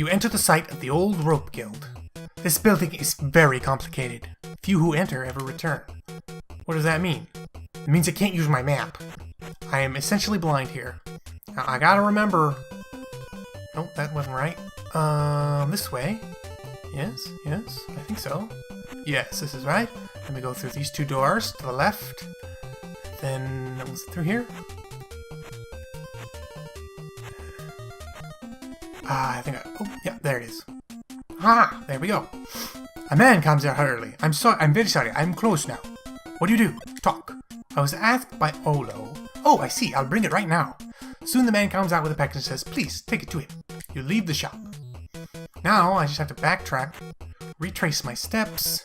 You enter the site of the old rope guild. This building is very complicated. Few who enter ever return. What does that mean? It means I can't use my map. I am essentially blind here. Now, I gotta remember... Nope, that wasn't right. This way. Yes, I think so. Yes, this is right. Let me go through these two doors to the left. Then, was it through here? I think oh, yeah, there it is. Ah, there we go. A man comes out hurriedly. I'm very sorry. I'm close now. What do? Talk. I was asked by Olo. Oh, I see. I'll bring it right now. Soon the man comes out with a package and says, please, take it to him. You leave the shop. Now, I just have to backtrack, retrace my steps.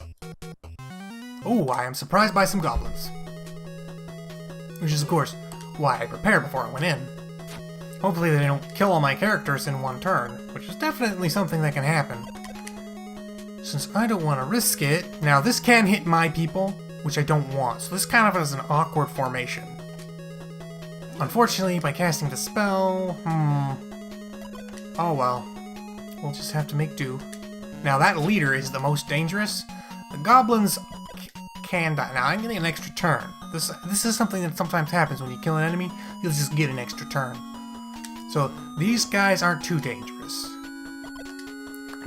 Oh, I am surprised by some goblins. Which is, of course, why I prepared before I went in. Hopefully they don't kill all my characters in one turn, which is definitely something that can happen. Since I don't want to risk it... Now, this can hit my people, which I don't want, so this kind of is an awkward formation. Unfortunately, by casting the spell... Oh well. We'll just have to make do. Now, that leader is the most dangerous. The goblins can die. Now, I'm getting an extra turn. This is something that sometimes happens when you kill an enemy. You'll just get an extra turn. So, these guys aren't too dangerous.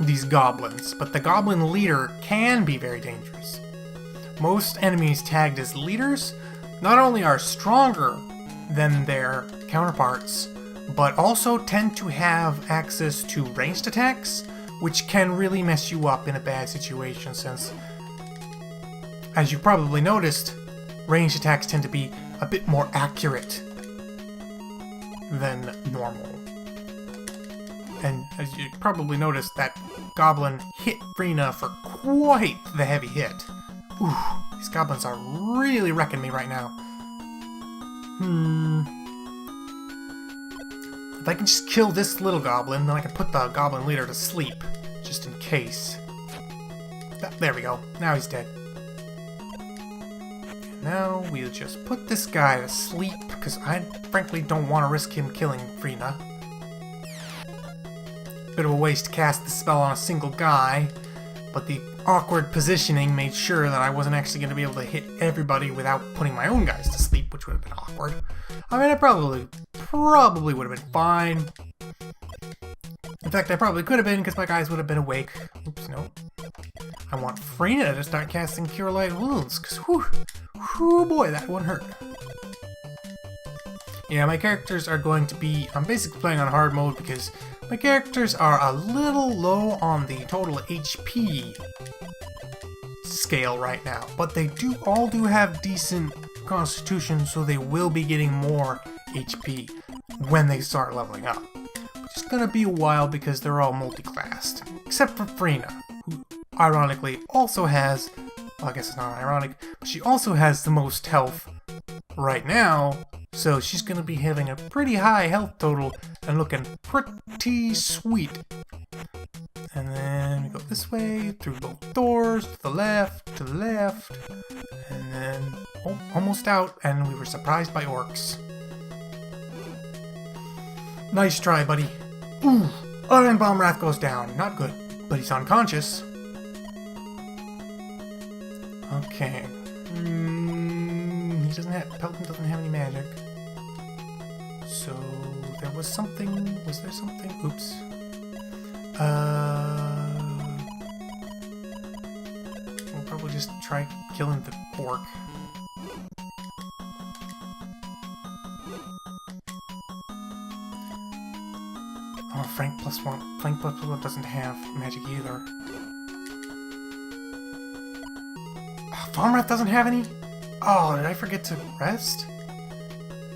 These goblins. But the goblin leader can be very dangerous. Most enemies tagged as leaders not only are stronger than their counterparts, but also tend to have access to ranged attacks, which can really mess you up in a bad situation since, as you probably noticed, ranged attacks tend to be a bit more accurate than normal. And as you probably noticed, that goblin hit Frina for quite the heavy hit. Ooh, these goblins are really wrecking me right now. If I can just kill this little goblin, then I can put the goblin leader to sleep, just in case. There we go. Now he's dead. Now we'll just put this guy to sleep, because I frankly don't want to risk him killing Frina. Bit of a waste to cast the spell on a single guy, but the awkward positioning made sure that I wasn't actually going to be able to hit everybody without putting my own guys to sleep, which would have been awkward. I mean, I probably would have been fine. In fact, I probably could have been, because my guys would have been awake. Oops, no. I want Frina to start casting Cure Light Wounds, because whew boy, that one hurt. Yeah, my characters are going to be... I'm basically playing on hard mode because my characters are a little low on the total HP scale right now. But they all do have decent constitution, so they will be getting more HP when they start leveling up. It's just gonna be a while because they're all multi-classed. Except for Frina, who ironically also has... Well, I guess it's not ironic, but she also has the most health right now, so she's going to be having a pretty high health total and looking pretty sweet. And then we go this way, through both doors, to the left, and then almost out, and we were surprised by orcs. Nice try, buddy. Ooh, Iron Bomb Wrath goes down. Not good, but he's unconscious. Okay. Pelton doesn't have any magic. So there was something. Was there something? Oops. We'll probably just try killing the orc. Oh, Flank +1 doesn't have magic either. Farmrath doesn't have any? Oh, did I forget to rest?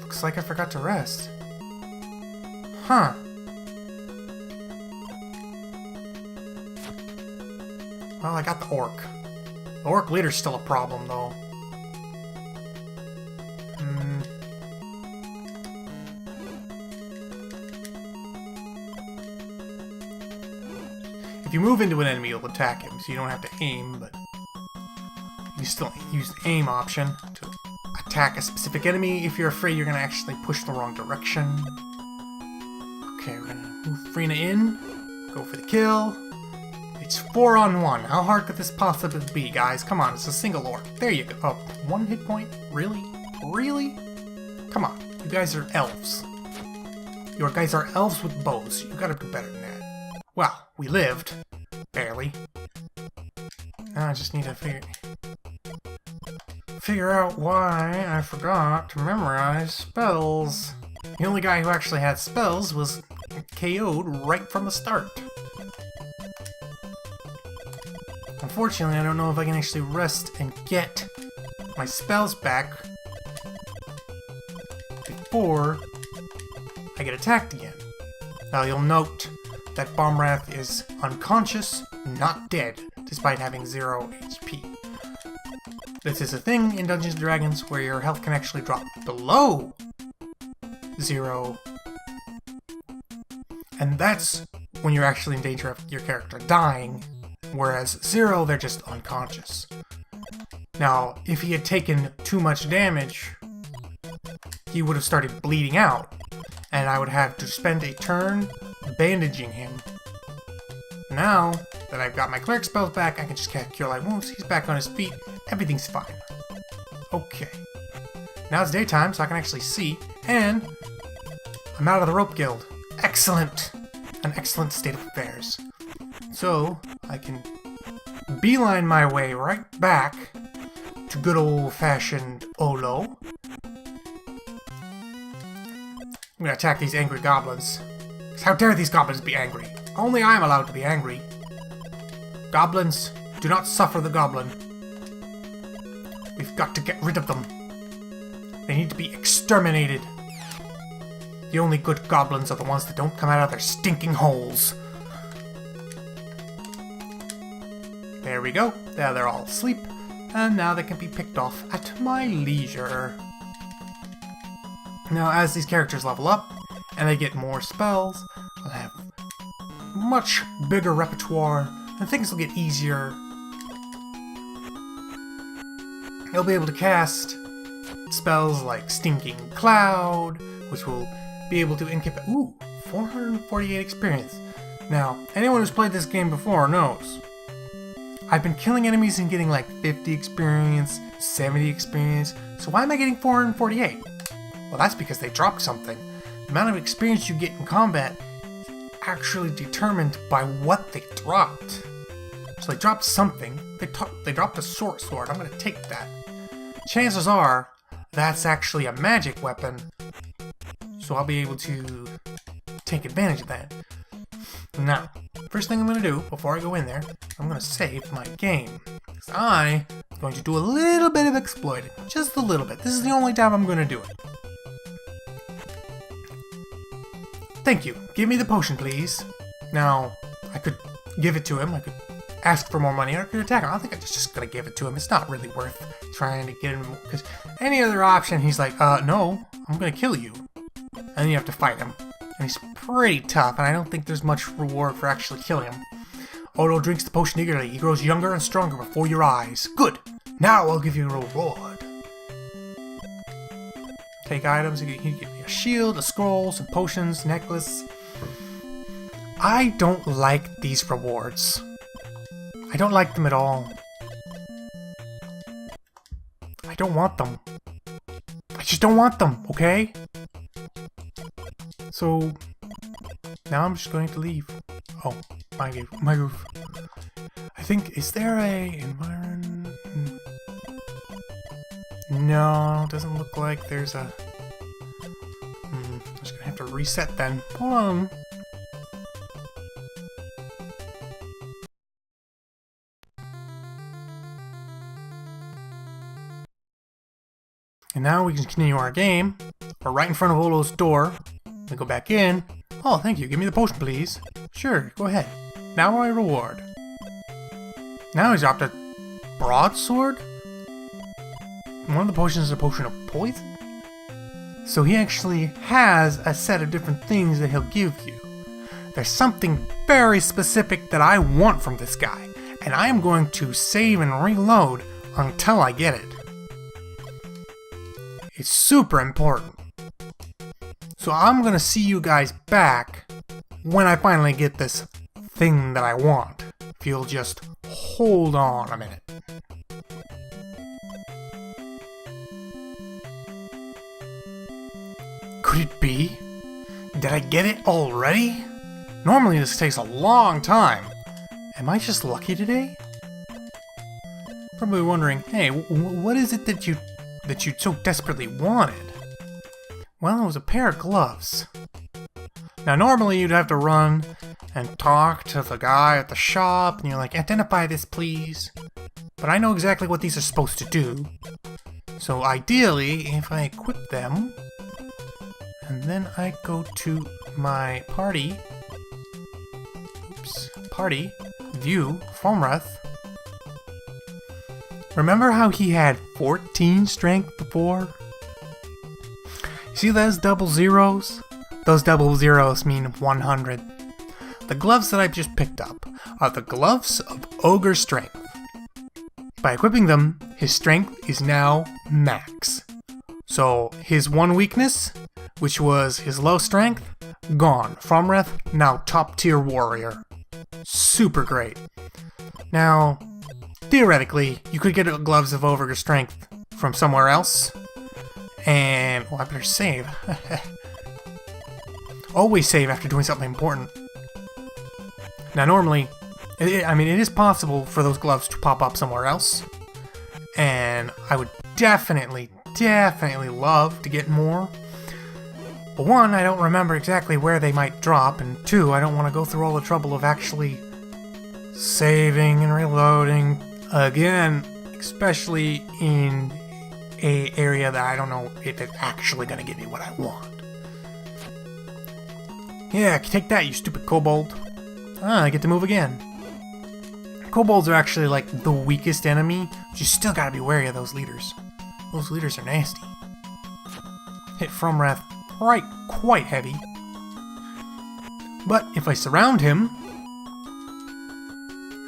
Looks like I forgot to rest. Huh. Well, I got the orc. The orc leader's still a problem, though. If you move into an enemy, you'll attack him, so you don't have to aim, but... You still use the aim option to attack a specific enemy if you're afraid you're going to actually push the wrong direction. Okay, we're going to move Frina in. Go for the kill. It's 4-on-1. How hard could this possibly be, guys? Come on, it's a single orc. There you go. Oh, 1 hit point? Really? Really? Come on. You guys are elves. You guys are elves with bows. You gotta do better than that. Well, we lived. Barely. Now I just need to figure out why I forgot to memorize spells. The only guy who actually had spells was KO'd right from the start. Unfortunately, I don't know if I can actually rest and get my spells back before I get attacked again. Now you'll note that Bomb Wrath is unconscious, not dead, despite having 0 HP. This is a thing in Dungeons & Dragons where your health can actually drop below 0. And that's when you're actually in danger of your character dying, whereas 0, they're just unconscious. Now, if he had taken too much damage, he would have started bleeding out, and I would have to spend a turn bandaging him. Now that I've got my cleric spells back, I can just cast Cure Light Wounds. He's back on his feet. Everything's fine. Okay. Now it's daytime, so I can actually see, and I'm out of the rope guild. Excellent! An excellent state of affairs. So, I can beeline my way right back to good old-fashioned Olo. I'm gonna attack these angry goblins. How dare these goblins be angry? Only I am allowed to be angry. Goblins, do not suffer the goblin. We've got to get rid of them. They need to be exterminated. The only good goblins are the ones that don't come out of their stinking holes. There we go. Now they're all asleep, and now they can be picked off at my leisure. Now, as these characters level up, and they get more spells, I'll have much bigger repertoire, and things will get easier. You'll be able to cast spells like Stinking Cloud, which will be able to incapacit. Ooh, 448 experience. Now, anyone who's played this game before knows I've been killing enemies and getting like 50 experience, 70 experience, so why am I getting 448? Well, that's because they dropped something. The amount of experience you get in combat is actually determined by what they dropped. So they dropped something. They dropped a sword. I'm going to take that. Chances are that's actually a magic weapon, so I'll be able to take advantage of that. Now, first thing I'm going to do before I go in there, I'm going to save my game. Because I'm going to do a little bit of exploiting. Just a little bit. This is the only time I'm going to do it. Thank you. Give me the potion, please. Now, I could give it to him. I could ask for more money, or I could attack him. I don't think I'm just going to give it to him. It's not really worth trying to get him. Because any other option, he's like, no, I'm going to kill you. And then you have to fight him. And he's pretty tough, and I don't think there's much reward for actually killing him. Odo drinks the potion eagerly. He grows younger and stronger before your eyes. Good! Now I'll give you a reward. Take items. He can give me a shield, a scroll, some potions, necklace. I don't like these rewards. I don't like them at all. I don't want them. I just don't want them, okay? So, now I'm just going to leave. Oh, my roof. I think, is there a environment? No, it doesn't look like there's a... I'm just gonna have to reset then. Hold on. And now we can continue our game. We're right in front of Olo's door. We go back in. Oh, thank you. Give me the potion, please. Sure, go ahead. Now my reward. Now he's dropped a broadsword? One of the potions is a potion of poison? So he actually has a set of different things that he'll give you. There's something very specific that I want from this guy, and I am going to save and reload until I get it. It's super important. So I'm gonna see you guys back when I finally get this thing that I want. If you'll just hold on a minute. Could it be? Did I get it already? Normally this takes a long time. Am I just lucky today? Probably wondering, hey, what is it that you so desperately wanted? Well, it was a pair of gloves. Now normally you'd have to run and talk to the guy at the shop, and you're like, identify this please. But I know exactly what these are supposed to do. So ideally, if I equip them, and then I go to my party, party, view, Fomrath. Remember how he had 14 strength before? See those double zeros? Those double zeros mean 100. The gloves that I just picked up are the gloves of Ogre Strength. By equipping them, his strength is now max. So his one weakness, which was his low strength, gone. Fomrath, now top tier warrior. Super great. Now, theoretically, you could get gloves of Ogre Strength from somewhere else. And, well, I better save. Always save after doing something important. Now, normally, it is possible for those gloves to pop up somewhere else. And I would definitely love to get more. But one, I don't remember exactly where they might drop, and two, I don't want to go through all the trouble of actually saving and reloading again, especially in an area that I don't know if it's actually going to give me what I want. Yeah, take that, you stupid kobold. Ah, I get to move again. Kobolds are actually like the weakest enemy, but you still gotta be wary of those leaders. Those leaders are nasty. Hit Fomrath quite heavy. But if I surround him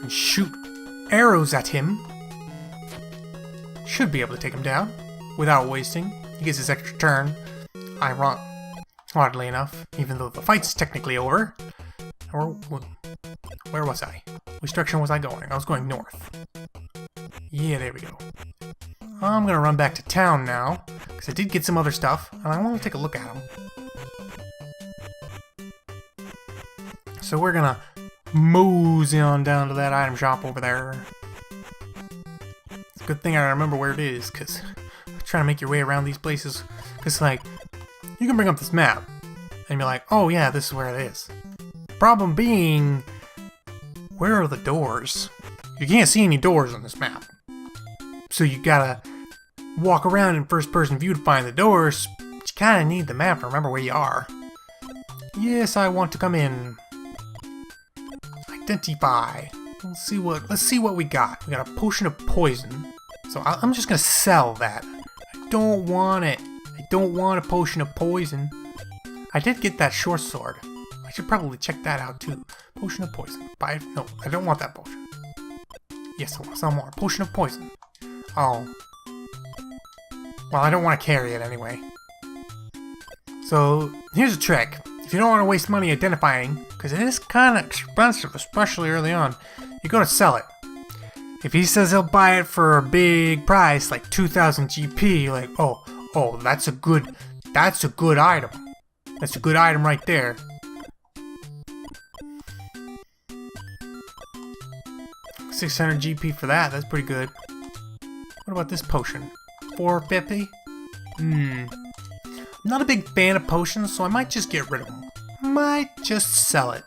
and shoot arrows at him, should be able to take him down without wasting. He gets his extra turn. Oddly enough, even though the fight's technically over. Or where was I? Which direction was I going? I was going north. Yeah, there we go. I'm gonna run back to town now, because I did get some other stuff, and I want to take a look at them. So we're gonna mosey on down to that item shop over there. It's a good thing I remember where it is, because I'm trying to make your way around these places. Because, like, you can bring up this map, and be like, oh yeah, this is where it is. Problem being, where are the doors? You can't see any doors on this map. So you gotta walk around in first-person view to find the doors, but you kinda need the map to remember where you are. Yes, I want to come in. Identify. Let's see what we got. We got a potion of poison. So I'm just gonna sell that. I don't want it. I don't want a potion of poison. I did get that short sword. I should probably check that out too. Potion of poison. No, I don't want that potion. Yes, I want some more. Potion of poison. Oh. Well, I don't want to carry it anyway. So, here's a trick. If you don't want to waste money identifying, because it is kind of expensive, especially early on, you're going to sell it. If he says he'll buy it for a big price, like 2,000 GP, you're like, oh, that's a good item. That's a good item right there. $600 GP for that, that's pretty good. What about this potion? $450? I'm not a big fan of potions, so I might just get rid of them. Might just sell it.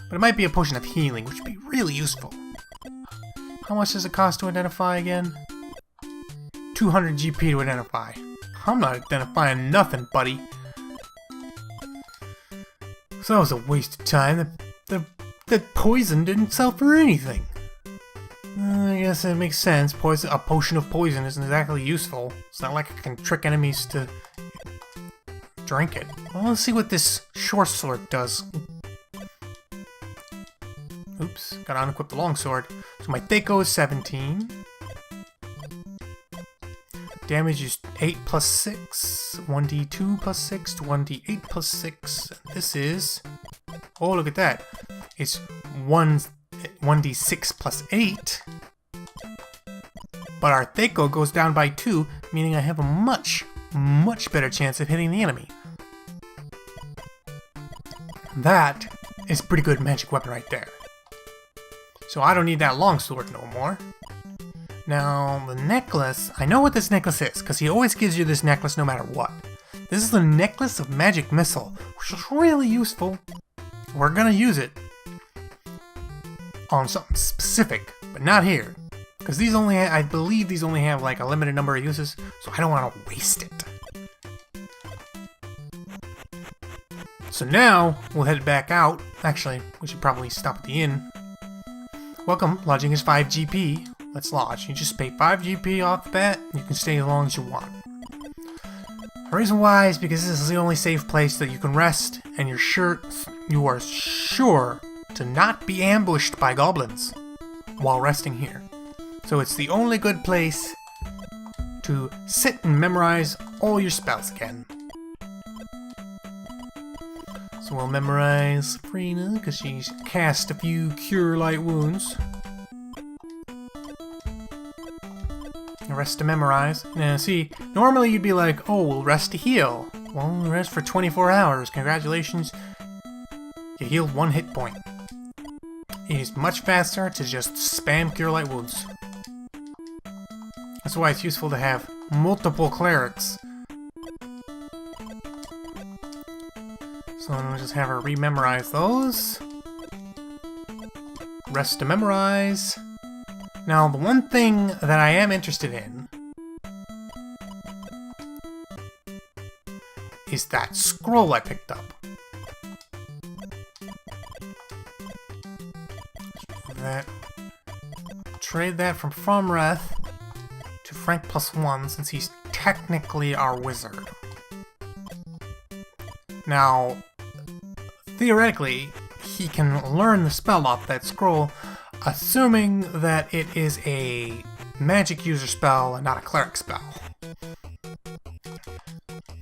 But it might be a potion of healing, which would be really useful. How much does it cost to identify again? 200 GP to identify. I'm not identifying nothing, buddy. So that was a waste of time. That poison didn't sell for anything. I guess it makes sense. A potion of poison isn't exactly useful. It's not like I can trick enemies to drink it. Well, let's see what this short sword does. Oops, gotta unequip the long sword. So my Thako is 17. Damage is 8 plus 6, 1d2 plus 6 to 1d8 plus 6. This is... Oh, look at that. It's 1d6 plus 8. But our Thaco goes down by 2, meaning I have a much better chance of hitting the enemy. That is a pretty good magic weapon right there. So I don't need that longsword no more. Now, the necklace, I know what this necklace is, because he always gives you this necklace no matter what. This is the Necklace of Magic Missile, which is really useful. We're gonna use it on something specific, but not here. Because these only, I believe these only have like a limited number of uses, so I don't want to waste it. So now, we'll head back out. Actually, we should probably stop at the inn. Welcome, lodging is 5 GP. Let's lodge. You just pay 5 GP off the bat, and you can stay as long as you want. The reason why is because this is the only safe place that you can rest, and you are sure to not be ambushed by goblins while resting here. So it's the only good place to sit and memorize all your spells again. So we'll memorize Frina, because she's cast a few Cure Light Wounds. Rest to memorize. Now see, normally you'd be like, oh, we'll rest to heal. Well, rest for 24 hours. Congratulations. You healed 1 hit point. It is much faster to just spam Cure Light Wounds. That's why it's useful to have multiple clerics. So I'm gonna just have her rememorize those. Rest to memorize. Now, the one thing that I am interested in is that scroll I picked up. Trade that from Fromrath to Frank +1 since he's technically our wizard. Now, theoretically, he can learn the spell off that scroll, assuming that it is a magic user spell and not a cleric spell.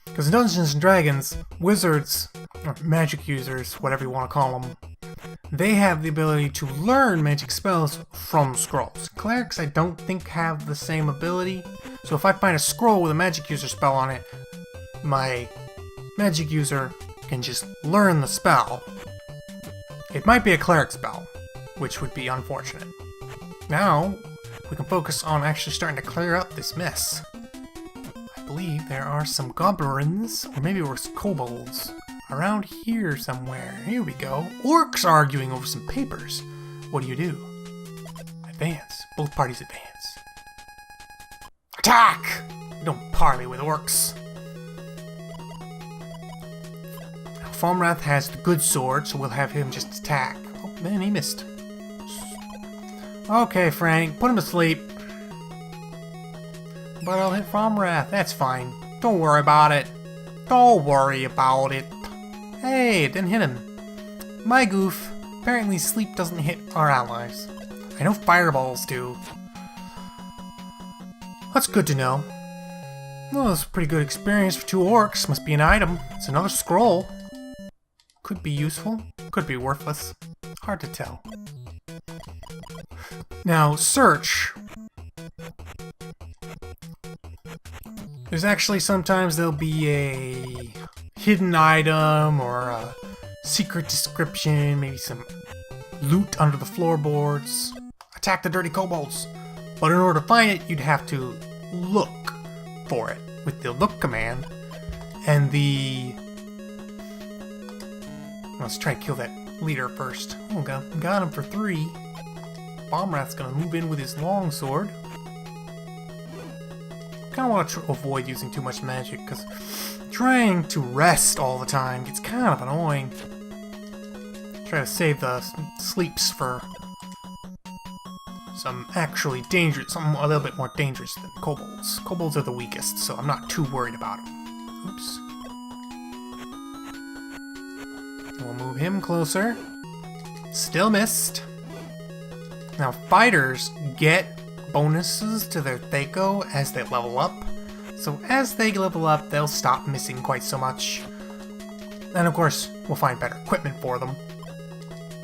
Because in Dungeons & Dragons, wizards, or magic users, whatever you want to call them, they have the ability to learn magic spells from scrolls. Clerics, I don't think, have the same ability. So if I find a scroll with a magic user spell on it, my magic user can just learn the spell. It might be a cleric spell, which would be unfortunate. Now, we can focus on actually starting to clear up this mess. I believe there are some goblins, or maybe it was kobolds, around here somewhere. Here we go. Orcs arguing over some papers. What do? Advance. Both parties advance. Attack! We don't parley with orcs. Now, Fromrath has the good sword, so we'll have him just attack. Oh man, he missed. Okay, Frank, put him to sleep. But I'll hit Fromrath, that's fine. Don't worry about it. Don't worry about it. Hey, it didn't hit him. My goof. Apparently sleep doesn't hit our allies. I know fireballs do. That's good to know. Well, that's a pretty good experience for 2 orcs. Must be an item. It's another scroll. Could be useful. Could be worthless. Hard to tell. Now, search. There's actually sometimes there'll be a hidden item or a secret description, maybe some loot under the floorboards. Attack the dirty kobolds. But in order to find it, you'd have to look for it with the look command. And the... Let's try to kill that leader first. Oh, got him for 3. Fromrath's gonna move in with his longsword. Kinda want to avoid using too much magic, because trying to rest all the time gets kind of annoying. Try to save the sleeps for some actually dangerous, something a little bit more dangerous than kobolds. Kobolds are the weakest, so I'm not too worried about them. Oops. We'll move him closer. Still missed. Now, fighters get bonuses to their Thaco as they level up, So as they level up, they'll stop missing quite so much. And of course, we'll find better equipment for them.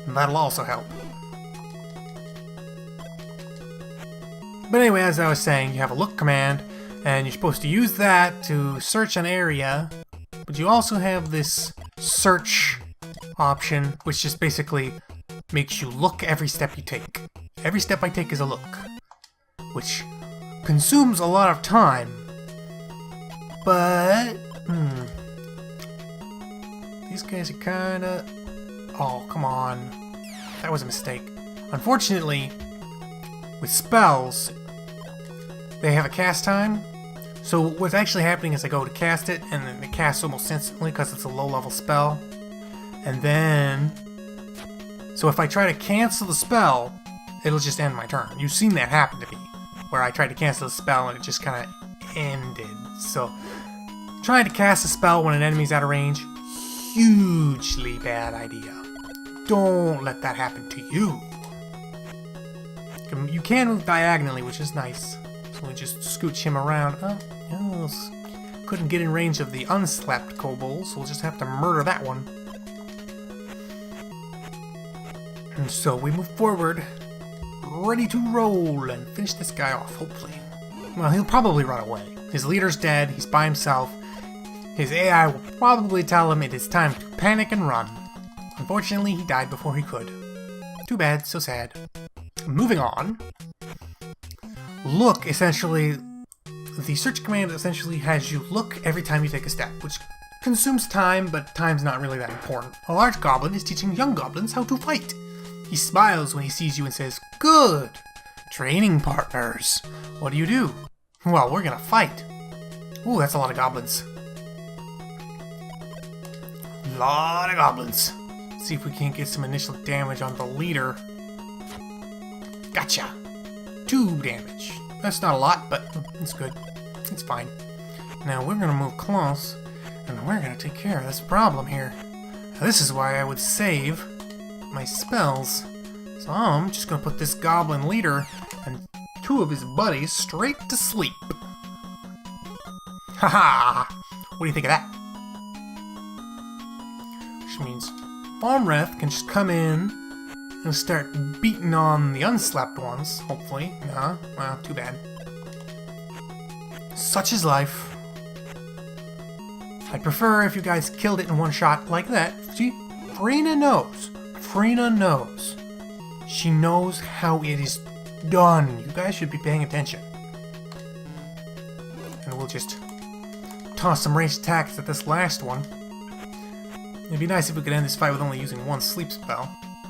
And that'll also help. But anyway, as I was saying, you have a look command, and you're supposed to use that to search an area. But you also have this search option, which just basically makes you look every step you take. Every step I take is a look, which consumes a lot of time. But, these guys are kinda... Oh, come on. That was a mistake. Unfortunately, with spells, they have a cast time. So what's actually happening is I go to cast it, and then it casts almost instantly because it's a low-level spell. And then... So if I try to cancel the spell, it'll just end my turn. You've seen that happen to me, where I tried to cancel the spell and it just kind of ended. So, trying to cast a spell when an enemy's out of range, hugely bad idea. Don't let that happen to you. You can move diagonally, which is nice. So we just scooch him around. Oh, couldn't get in range of the unslept kobolds, so we'll just have to murder that one. And so we move forward, ready to roll and finish this guy off, hopefully. Well, he'll probably run away. His leader's dead, he's by himself. His AI will probably tell him it is time to panic and run. Unfortunately, he died before he could. Too bad, so sad. Moving on. Look, essentially, the search command essentially has you look every time you take a step, which consumes time, but time's not really that important. A large goblin is teaching young goblins how to fight. He smiles when he sees you and says, "Good! Training partners. What do you do?" "Well, we're gonna fight." Ooh, that's a lot of goblins. Lot of goblins. See if we can't get some initial damage on the leader. Gotcha! 2 damage. That's not a lot, but it's good. It's fine. Now we're gonna move close, and we're gonna take care of this problem here. Now, this is why I would save my spells. So I'm just gonna put this goblin leader and 2 of his buddies straight to sleep. Haha! What do you think of that? Which means Farmreth can just come in and start beating on the unslept ones, hopefully. Nah, well, too bad. Such is life. I'd prefer if you guys killed it in one shot like that. See? Frina knows. Frina knows. She knows how it is done. You guys should be paying attention. And we'll just toss some ranged attacks at this last one. It'd be nice if we could end this fight with only using 1 sleep spell.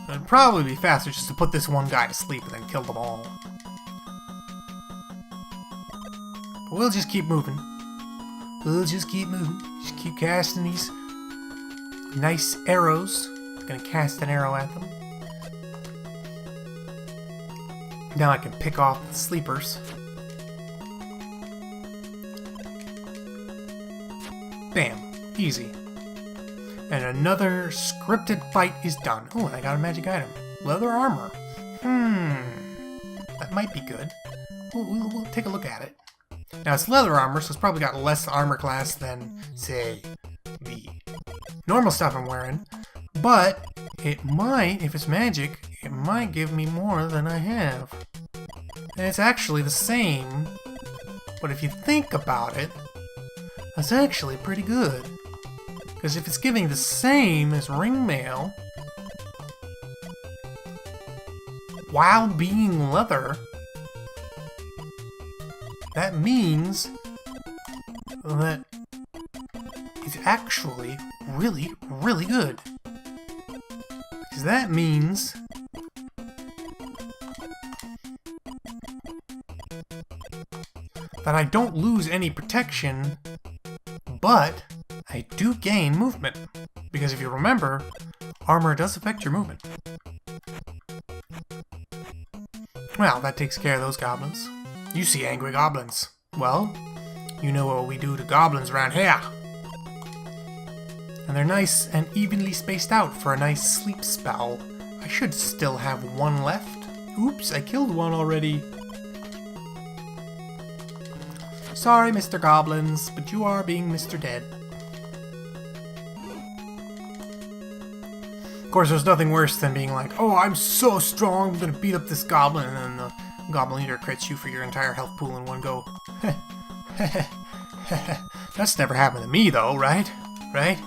It'd probably be faster just to put this one guy to sleep and then kill them all. But we'll just keep moving. We'll just keep moving. Just keep casting these nice arrows. Gonna cast an arrow at them. Now I can pick off the sleepers. Bam. Easy. And another scripted fight is done. Oh, I got a magic item. Leather armor. That might be good. We'll take a look at it. Now, it's leather armor, so it's probably got less armor class than, say, the normal stuff I'm wearing. But it might, if it's magic, it might give me more than I have. And it's actually the same. But if you think about it, that's actually pretty good. Because if it's giving the same as ring mail, while being leather, that means that it's actually really, really good. Because that means that I don't lose any protection, but I do gain movement. Because if you remember, armor does affect your movement. Well, that takes care of those goblins. You see angry goblins. Well, you know what we do to goblins around here. And they're nice and evenly spaced out for a nice sleep spell. I should still have 1 left. Oops, I killed 1 already. Sorry, Mr. Goblins, but you are being Mr. Dead. Of course, there's nothing worse than being like, oh, I'm so strong, I'm gonna beat up this goblin, and then the goblin leader crits you for your entire health pool in one go. That's never happened to me, though, right? Right?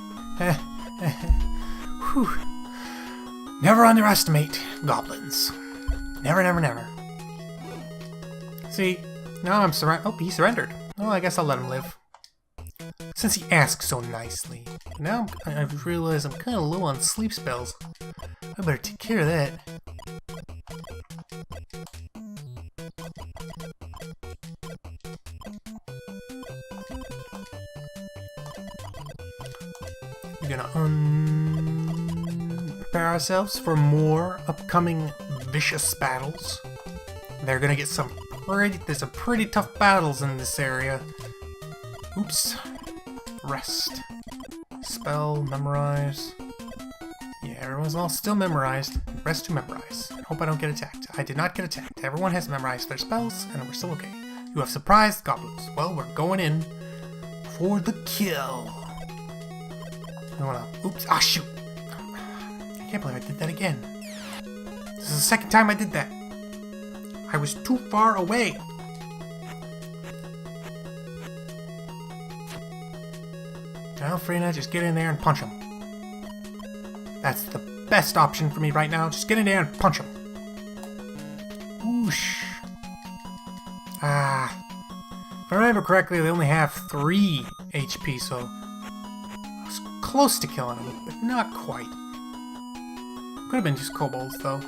Whew. Never underestimate goblins. Never, never, never. See, now I'm oh, he surrendered. Well, I guess I'll let him live. Since he asked so nicely. Now I've realized I'm kind of low on sleep spells. I better take care of that. We're gonna prepare ourselves for more upcoming vicious battles. They're gonna get some there's some pretty tough battles in this area. Oops. Rest. Spell, memorize. Yeah, everyone's all still memorized. Rest to memorize. I hope I don't get attacked. I did not get attacked. Everyone has memorized their spells, and we're still okay. You have surprised goblins. Well, we're going in for the kill. I wanna... Oops. Ah, shoot. I can't believe I did that again. This is the second time I did that. I was too far away. Now, Frina, just get in there and punch him. That's the best option for me right now. Just get in there and punch him. Whoosh. Ah. If I remember correctly, they only have 3 HP, so I was close to killing him, but not quite. Could have been just kobolds, though.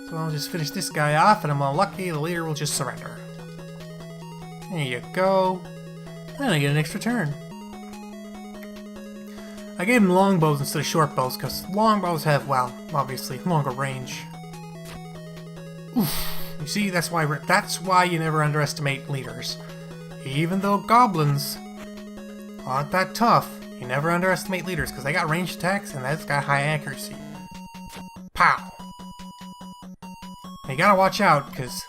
So I'll just finish this guy off, and I'm all lucky the leader will just surrender. There you go. And I get an extra turn. I gave him longbows instead of short bows, because longbows have, well, obviously, longer range. Oof. You see, that's why you never underestimate leaders. Even though goblins aren't that tough, you never underestimate leaders, because they got ranged attacks, and that's got high accuracy. Pow! You gotta watch out, because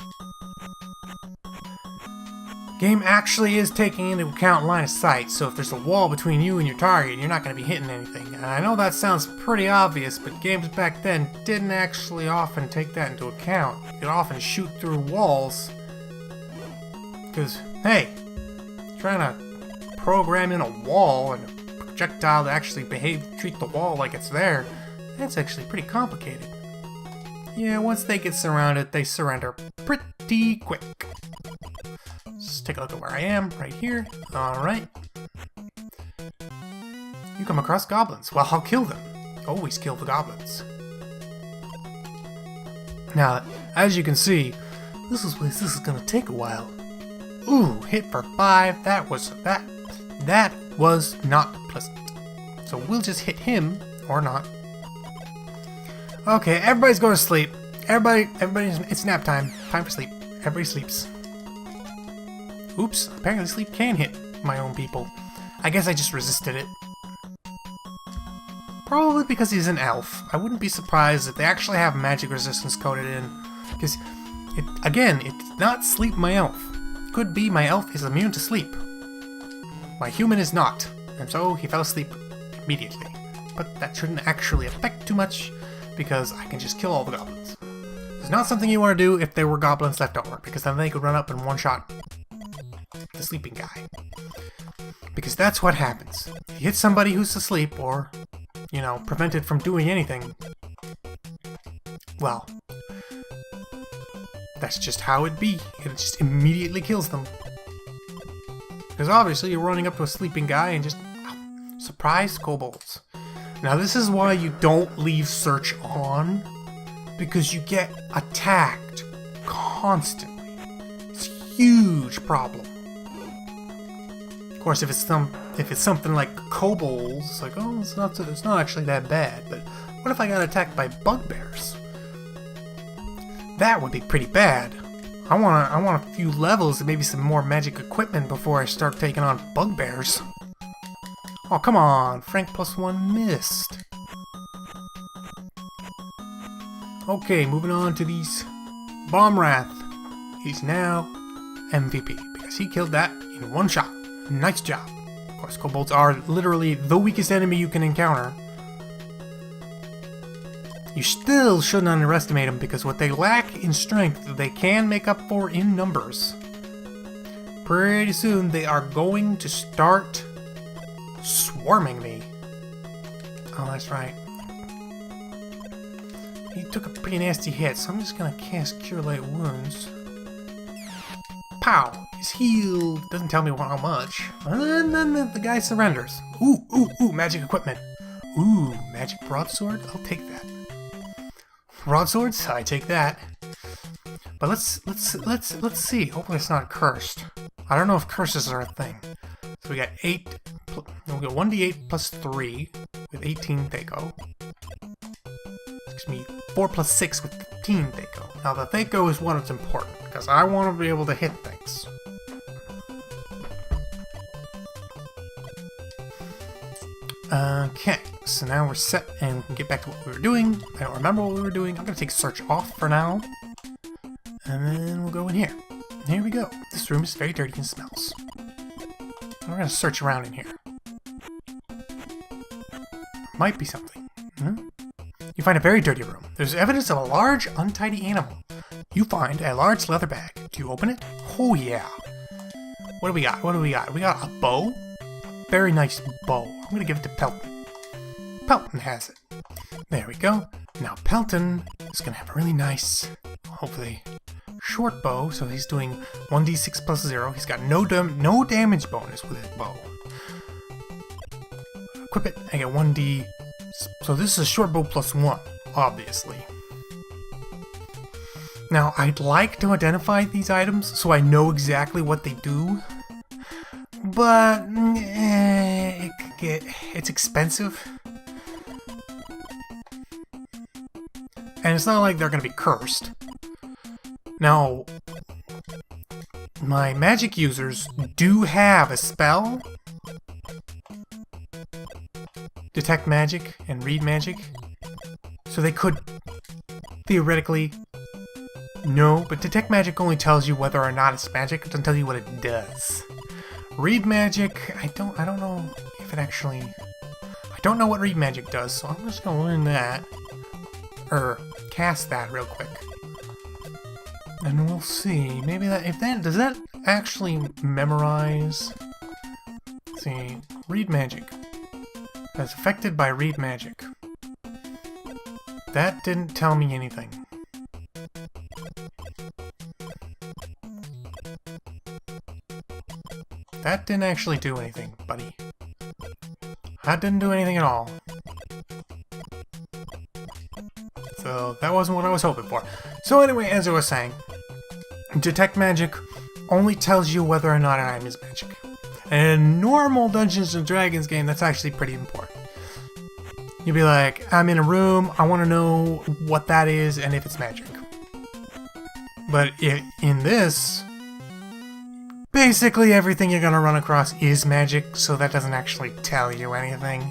game actually is taking into account line of sight, so if there's a wall between you and your target, you're not going to be hitting anything. And I know that sounds pretty obvious, but games back then didn't actually often take that into account. You could often shoot through walls. Because, hey, trying to program in a wall and a projectile to actually treat the wall like it's there, that's actually pretty complicated. Yeah, once they get surrounded, they surrender pretty quick. Just take a look at where I am, right here. Alright. You come across goblins. Well, I'll kill them. Always kill the goblins. Now, as you can see, this is gonna take a while. Ooh, hit for 5. That was not pleasant. So we'll just hit him, or not. Okay, everybody's going to sleep. It's nap time. Time for sleep. Everybody sleeps. Oops, apparently sleep can hit my own people. I guess I just resisted it. Probably because he's an elf. I wouldn't be surprised if they actually have magic resistance coded in. Because, it did not sleep my elf. Could be my elf is immune to sleep. My human is not. And so he fell asleep immediately. But that shouldn't actually affect too much, because I can just kill all the goblins. It's not something you want to do if there were goblins left over, because then they could run up and one-shot the sleeping guy. Because that's what happens. If you hit somebody who's asleep, or, you know, prevented from doing anything, well, that's just how it be. It just immediately kills them. Because obviously you're running up to a sleeping guy and just... surprise kobolds. Now this is why you don't leave search on, because you get attacked constantly. It's a huge problem. Of course, if it's something like kobolds, it's like, oh, it's not actually that bad. But what if I got attacked by bugbears? That would be pretty bad. I want a few levels and maybe some more magic equipment before I start taking on bugbears. Oh, come on! Frank +1 missed. Okay, moving on to these. Bomb Wrath. He's now MVP, because because he killed that in one shot. Nice job. Of course, kobolds are literally the weakest enemy you can encounter. You still shouldn't underestimate them, because what they lack in strength, they can make up for in numbers. Pretty soon, they are going to start swarming me. Oh, that's right. He took a pretty nasty hit, so I'm just gonna cast Cure Light Wounds. Pow! He's healed. Doesn't tell me how much. And then the guy surrenders. Ooh, magic equipment. Ooh, magic broadsword? I'll take that. Broadswords? I take that. But let's see. Hopefully it's not cursed. I don't know if curses are a thing. So we got 1d8 plus 3 with 18 Thaco. Excuse me, 4 plus 6 with 15 Thaco. Now the Thaco is what's important, because I want to be able to hit things. Okay, so now we're set and we can get back to what we were doing. I don't remember what we were doing. I'm going to take search off for now. And then we'll go in here. Here we go. This room is very dirty and smells. We're going to search around in here. Might be something. You find a very dirty room. There's evidence of a large, untidy animal. You find a large leather bag. Do you open it? Oh yeah. What do we got? We got a bow. Very nice bow. I'm going to give it to Pelton. Pelton has it. There we go. Now Pelton is going to have a really nice, hopefully, short bow. So he's doing 1d6 plus 0. He's got no damage bonus with his bow. Equip it. I get 1d. So this is a short bow plus 1, obviously. Now, I'd like to identify these items so I know exactly what they do. But it's expensive. And it's not like they're going to be cursed. Now, my magic users do have a spell. Detect magic and read magic. So they could theoretically know, but detect magic only tells you whether or not it's magic. It doesn't tell you what it does. Read magic, I don't know if it actually... I don't know what read magic does, so I'm just gonna learn that. Or cast that real quick. And we'll see. Maybe that... Does that actually memorize... Let's see. Read magic. That's affected by read magic. That didn't tell me anything. That didn't actually do anything, buddy. That didn't do anything at all. So that wasn't what I was hoping for. So anyway, as I was saying, detect magic only tells you whether or not an item is magic. And in a normal Dungeons & Dragons game, that's actually pretty important. You'll be like, I'm in a room, I want to know what that is and if it's magic. But in this, basically everything you're going to run across is magic, so that doesn't actually tell you anything.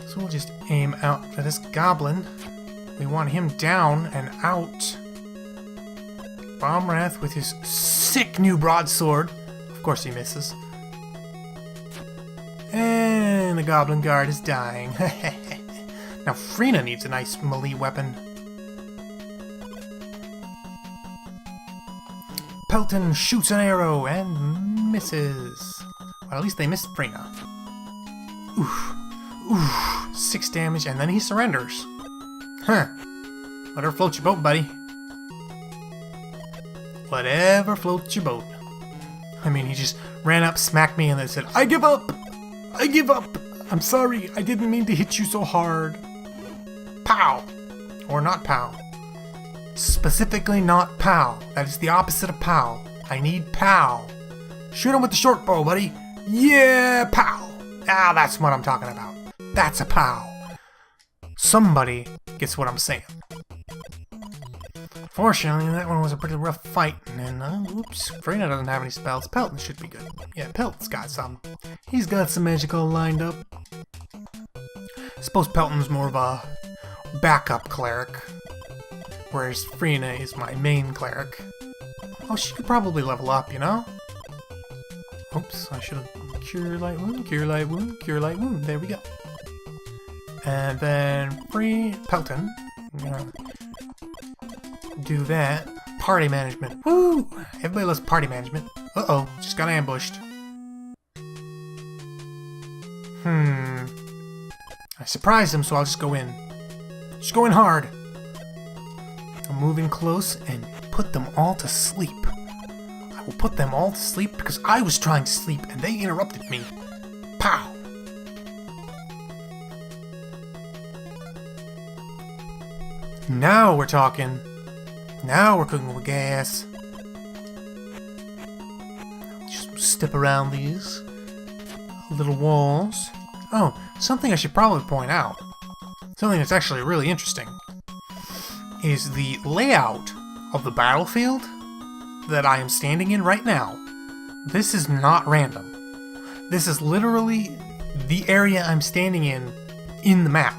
So we'll just aim out for this goblin. We want him down and out. Bomb Wrath with his sick new broadsword. Of course he misses. And the Goblin Guard is dying. Now Frina needs a nice melee weapon. Pelton shoots an arrow and misses. Well, at least they missed Frina. Oof. 6 damage, and then he surrenders. Huh. Whatever floats your boat, buddy. Whatever floats your boat. I mean, he just ran up, smacked me, and then said, I give up! I give up! I'm sorry, I didn't mean to hit you so hard. Pow! Or not pow. Specifically not pow. That is the opposite of pow. I need pow. Shoot him with the short bow, buddy. Yeah, pow! Ah, that's what I'm talking about. That's a pow. Somebody gets what I'm saying. Fortunately, that one was a pretty rough fight, and oops, Frina doesn't have any spells. Pelton should be good. Yeah, Pelton's got some. He's got some magical lined up. I suppose Pelton's more of a backup cleric, whereas Frina is my main cleric. Oh, she could probably level up, you know? Oops, I should have... Cure light wound, cure light wound, cure light wound. There we go. And then free Pelton. I'm gonna do that. Party management. Woo! Everybody loves party management. Uh-oh, just got ambushed. I surprised him, so I'll just go in. Just go in hard. I'm moving close and put them all to sleep. I will put them all to sleep because I was trying to sleep and they interrupted me. Pow! Now we're talking. Now we're cooking with gas. Just step around these little walls. Oh, something I should probably point out. Something that's actually really interesting is the layout of the battlefield that I am standing in right now. This is not random. This is literally the area I'm standing in the map.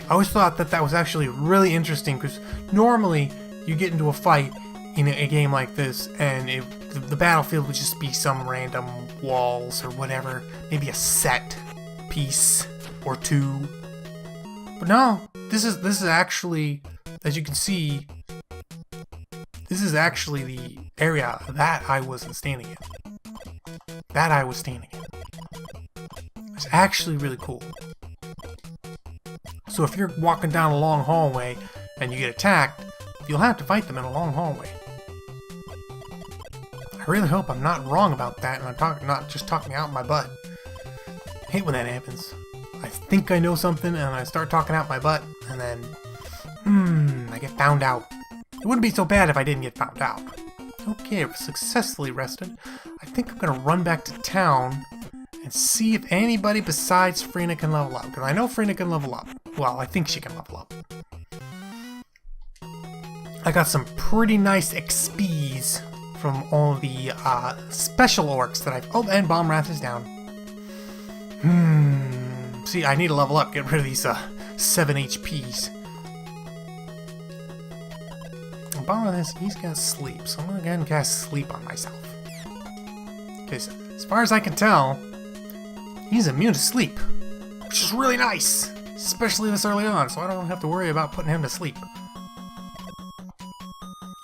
I always thought that that was actually really interesting because normally you get into a fight in a game like this and the battlefield would just be some random walls or whatever, maybe a set piece or two. But no, this is actually, as you can see, this is actually the area that I was standing in. That I was standing in. It's actually really cool. So if you're walking down a long hallway and you get attacked, you'll have to fight them in a long hallway. I really hope I'm not wrong about that and I'm not just talking out my butt. I hate when that happens. I think I know something and I start talking out my butt and then, I get found out. It wouldn't be so bad if I didn't get found out. Okay, I've successfully rested. I think I'm gonna run back to town and see if anybody besides Frina can level up. Because I know Frina can level up. Well, I think she can level up. I got some pretty nice XPs from all the special orcs that I've... Oh, and Bomb Wrath is down. See, I need to level up. Get rid of these 7 HPs. And Bomb Wrath, he's got sleep. So I'm going to go ahead and cast sleep on myself. Because as far as I can tell, he's immune to sleep. Which is really nice. Especially this early on, so I don't have to worry about putting him to sleep.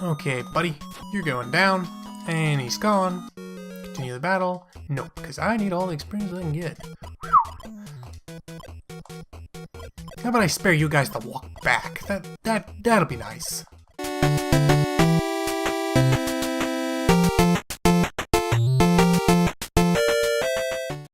Okay, buddy, you're going down, and he's gone. Continue the battle. Nope, because I need all the experience I can get. How about I spare you guys to walk back? That'll be nice.